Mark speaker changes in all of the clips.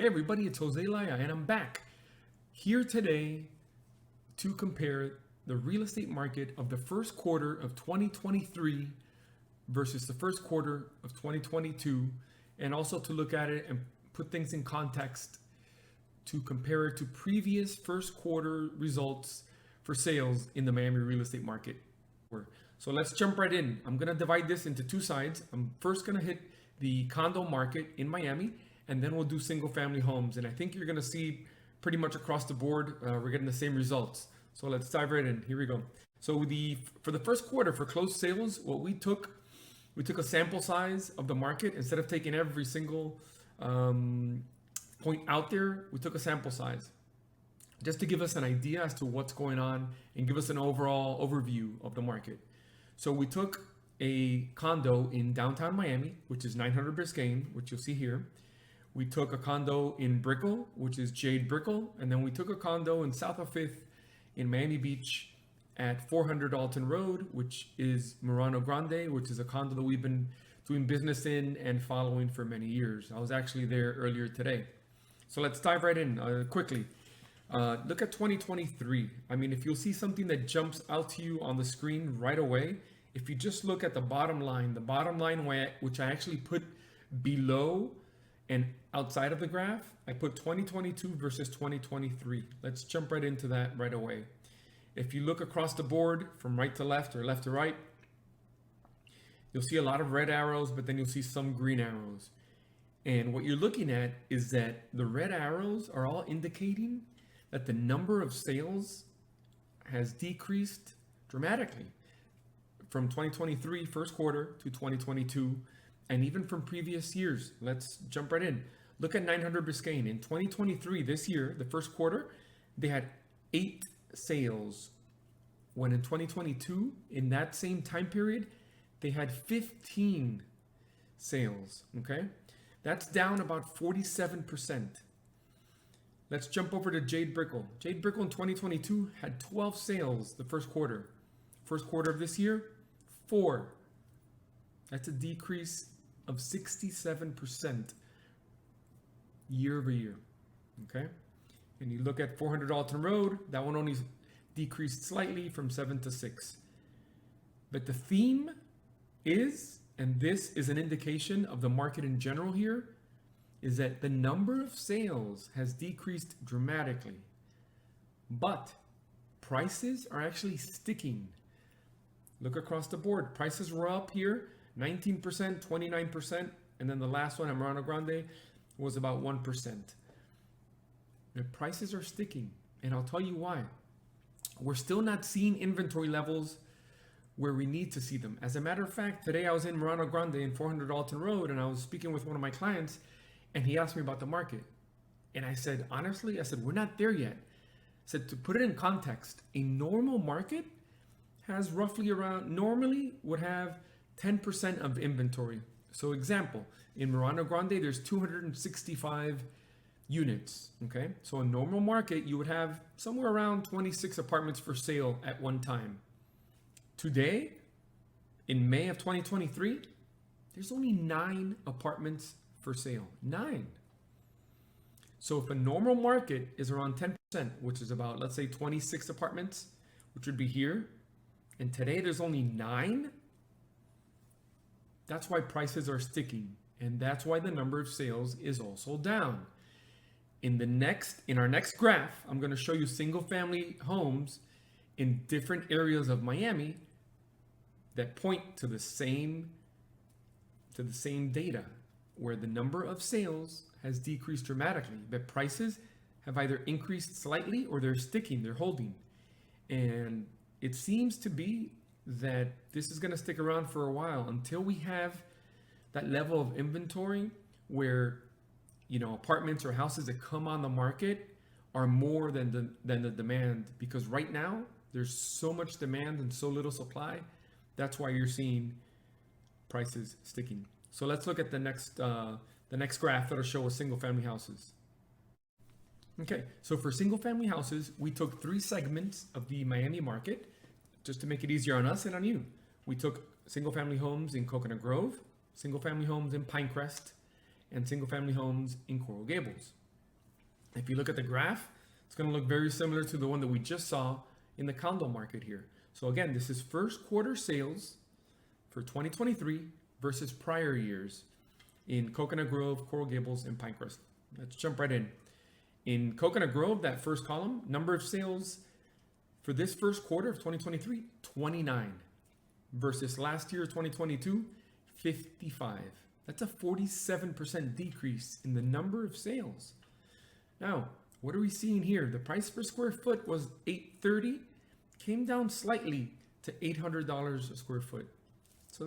Speaker 1: Hey everybody, it's Jose Laya and I'm back here today to compare the real estate market of the first quarter of 2023 versus the first quarter of 2022, and also to look at it and put things in context to compare it to previous first quarter results for sales in the Miami real estate market. So let's jump right in. I'm going to divide this into two sides. I'm first going to hit the condo market in Miami, and then we'll do single family homes. And I think you're going to see pretty much across the board, we're getting the same results. So let's dive right in. Here we go. So for the first quarter for closed sales, what we took a sample size of the market. Instead of taking every single point out there, we took a sample size just to give us an idea as to what's going on and give us an overall overview of the market. So we took a condo in downtown Miami, which is 900 Biscayne, which you'll see here. We took a condo in Brickell, which is Jade Brickell, and then we took a condo in South of 5th in Miami Beach at 400 Alton Road, which is Murano Grande, which is a condo that we've been doing business in and following for many years. I was actually there earlier today. So let's dive right in quickly. Look at 2023. I mean, if you'll see something that jumps out to you on the screen right away, if you just look at the bottom line which I actually put below and outside of the graph, I put 2022 versus 2023. Let's jump right into that right away. If you look across the board from right to left or left to right, you'll see a lot of red arrows, but then you'll see some green arrows. And what you're looking at is that the red arrows are all indicating that the number of sales has decreased dramatically from 2023 first quarter to 2022, and even from previous years. Let's jump right in. Look at 900 Biscayne. In 2023, this year, the first quarter, they had 8 sales. When in 2022, in that same time period, they had 15 sales, okay? That's down about 47%. Let's jump over to Jade Brickell. Jade Brickell in 2022 had 12 sales the first quarter. First quarter of this year, 4. That's a decrease of 67% year over year, okay? And you look at 400 Alton Road, that one only decreased slightly from 7 to 6. But the theme is, and this is an indication of the market in general here, is that the number of sales has decreased dramatically, but prices are actually sticking. Look across the board. Prices were up here, 19%, 29%, and then the last one at Murano Grande was about 1%. The prices are sticking, and I'll tell you why. We're still not seeing inventory levels where we need to see them. As a matter of fact, today I was in Murano Grande in 400 Alton Road, and I was speaking with one of my clients, and he asked me about the market. And I said, honestly, we're not there yet. I said, to put it in context, a normal market has roughly around, normally would have 10% of inventory. So example, in Murano Grande, there's 265 units, okay? So a normal market, you would have somewhere around 26 apartments for sale at one time. Today, in May of 2023, there's only 9 apartments for sale, 9. So if a normal market is around 10%, which is about, let's say 26 apartments, which would be here, and today there's only 9, that's why prices are sticking. And that's why the number of sales is also down. In our next graph, I'm going to show you single family homes in different areas of Miami that point to the same data, where the number of sales has decreased dramatically, but prices have either increased slightly or they're sticking, they're holding. And it seems to be that this is going to stick around for a while until we have that level of inventory where, apartments or houses that come on the market are more than the demand. Because right now there's so much demand and so little supply. That's why you're seeing prices sticking. So let's look at the next graph that'll show us single family houses. Okay, so for single family houses, we took 3 segments of the Miami market just to make it easier on us and on you. We took single family homes in Coconut Grove, single family homes in Pinecrest, and single family homes in Coral Gables. If you look at the graph, it's going to look very similar to the one that we just saw in the condo market here. So again, this is first quarter sales for 2023 versus prior years in Coconut Grove, Coral Gables, and Pinecrest. Let's jump right in. In Coconut Grove, that first column, number of sales for this first quarter of 2023, 29 versus last year, 2022, 55. That's a 47% decrease in the number of sales. Now, what are we seeing here? The price per square foot was $830, came down slightly to $800 a square foot. So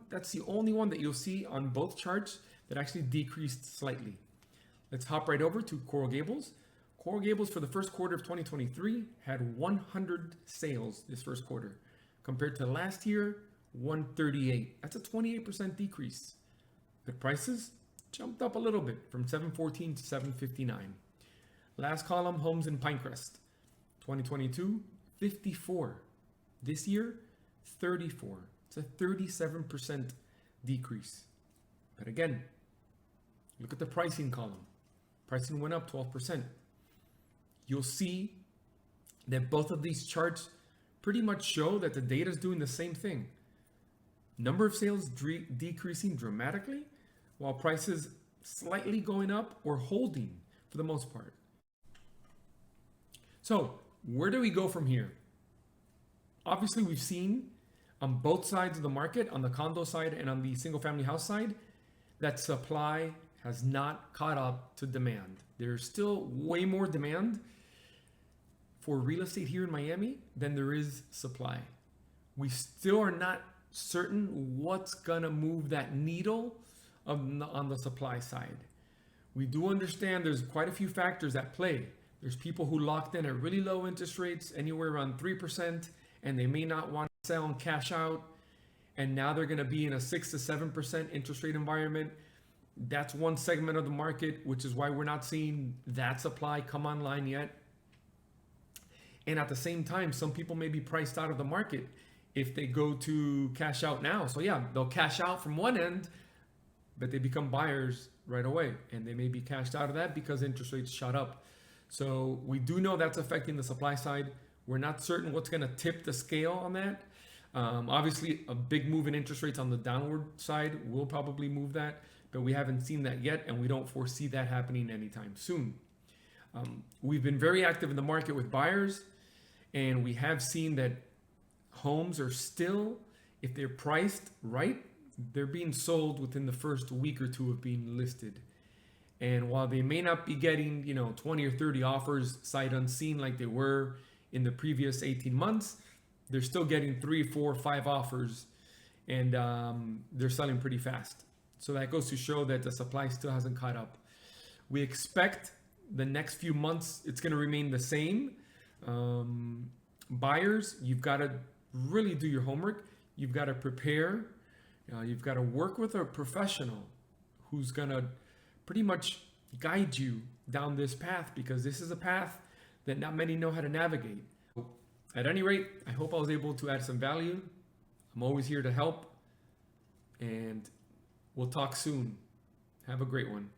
Speaker 1: that's the only one that you'll see on both charts that actually decreased slightly. Let's hop right over to Coral Gables. Coral Gables for the first quarter of 2023 had 100 sales this first quarter, compared to last year, 138. That's a 28% decrease. But prices jumped up a little bit from 714 to 759. Last column, homes in Pinecrest. 2022, 54. This year, 34. It's a 37% decrease. But again, look at the pricing column. Pricing went up 12%. You'll see that both of these charts pretty much show that the data is doing the same thing. Number of sales decreasing dramatically, while prices slightly going up or holding for the most part. So where do we go from here? Obviously, we've seen on both sides of the market, on the condo side and on the single family house side, that supply has not caught up to demand. There's still way more demand for real estate here in Miami than there is supply. We still are not certain what's gonna move that needle on the supply side. We do understand there's quite a few factors at play. There's people who locked in at really low interest rates, anywhere around 3%, and they may not want to sell and cash out. And now they're going to be in a 6 to 7% interest rate environment. That's one segment of the market, which is why we're not seeing that supply come online yet. And at the same time, some people may be priced out of the market if they go to cash out now. So yeah, they'll cash out from one end, but they become buyers right away. And they may be cashed out of that because interest rates shot up. So we do know that's affecting the supply side. We're not certain what's going to tip the scale on that. Obviously, a big move in interest rates on the downward side will probably move that, but we haven't seen that yet, and we don't foresee that happening anytime soon. We've been very active in the market with buyers, and we have seen that homes are still, if they're priced right, they're being sold within the first week or two of being listed. And while they may not be getting, 20 or 30 offers sight unseen like they were in the previous 18 months, they're still getting 3, 4, 5 offers, and they're selling pretty fast. So that goes to show that the supply still hasn't caught up. We expect the next few months it's going to remain the same. Buyers, you've got to really do your homework. You've got to prepare. You've got to work with a professional who's going to pretty much guide you down this path, because this is a path that not many know how to navigate. At any rate, I hope I was able to add some value. I'm always here to help, and we'll talk soon. Have a great one.